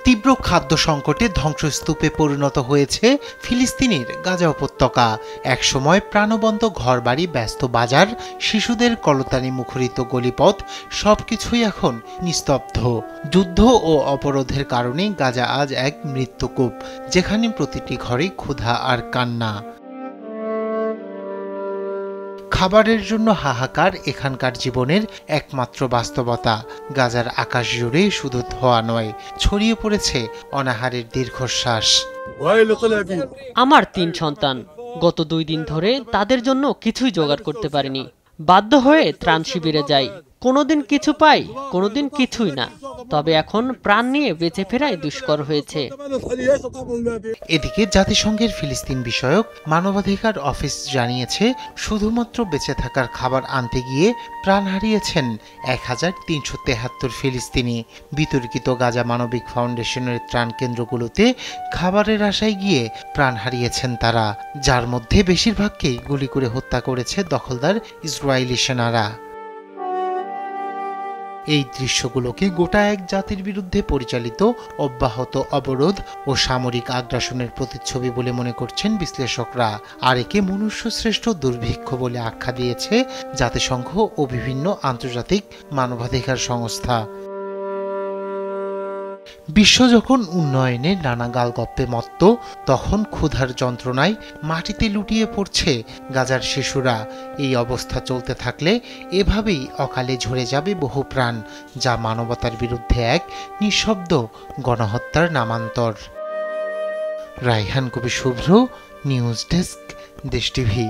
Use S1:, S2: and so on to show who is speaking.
S1: তীব্র খাদ্য সংকটে ধ্বংসস্তূপে পরিণত হয়েছে ফিলিস্তিনের গাজা উপত্যকা। একসময় প্রাণবন্ত ঘরবাড়ি, ব্যস্ত বাজার, শিশুদের কলতানি মুখরিত গলিপথ সবকিছুই এখন নিস্তব্ধ। যুদ্ধ ও অবরোধের কারণে গাজা আজ এক মৃত্যুকূপ, যেখানে প্রতিটি ঘরে ক্ষুধা আর কান্না। খাবারের জন্য হাহাকার এখানকার জীবনের একমাত্র বাস্তবতা। গাজার আকাশ জুড়ে শুধু ধোঁয়া নয়, ছড়িয়ে পড়েছে অনাহারের দীর্ঘশ্বাস।
S2: আমার ৩ সন্তান, গত ২ দিন ধরে তাদের জন্য কিছুই জোগাড় করতে পারিনি। বাধ্য হয়ে ত্রাণ শিবিরে যাই, কোনোদিন কিছু পাই, কোনোদিন কিছুই না। তবে এখন প্রাণ নিয়ে বেঁচে ফেরাই দুষ্কর হয়েছে।
S1: এদিকে জাতিসংঘের ফিলিস্তিন বিষয়ক মানবাধিকার অফিস জানিয়েছে, শুধুমাত্র বেঁচে থাকার খাবার আনতে গিয়ে প্রাণ হারিয়েছেন ১,৩৭৩ ফিলিস্তিনি। বিতর্কিত গাজা মানবিক ফাউন্ডেশনের ত্রাণ কেন্দ্রগুলোতে খাবারের আশায় গিয়ে প্রাণ হারিয়েছেন তারা, যার মধ্যে বেশিরভাগকেই গুলি করে হত্যা করেছে দখলদার ইসরায়েলি সেনারা। এই দৃশ্যগুলোকে গোটা এক জাতির বিরুদ্ধে পরিচালিত অব্যাহত অবরোধ ও সামরিক আগ্রাসনের প্রতিচ্ছবি বলে মনে করছেন বিশ্লেষকরা। আর একে মনুষ্যশ্রেষ্ঠ দুর্ভিক্ষ বলে আখ্যা দিয়েছে জাতিসংঘ ও বিভিন্ন আন্তর্জাতিক মানবাধিকার সংস্থা। বিশ্ব যখন উন্নয়নের নানা গালগপ্পে মত্ত, তখন ক্ষুধার যন্ত্রণায় মাটিতে লুটিয়ে পড়ছে গাজার শিশুরা। এই অবস্থা চলতে থাকলে এভাবেই অকালে ঝরে যাবে বহু প্রাণ, যা মানবতার বিরুদ্ধে এক নিঃশব্দ গণহত্যার নামান্তর। রায়হান কবির শুভ্র, নিউজ ডেস্ক, দেশ টিভি।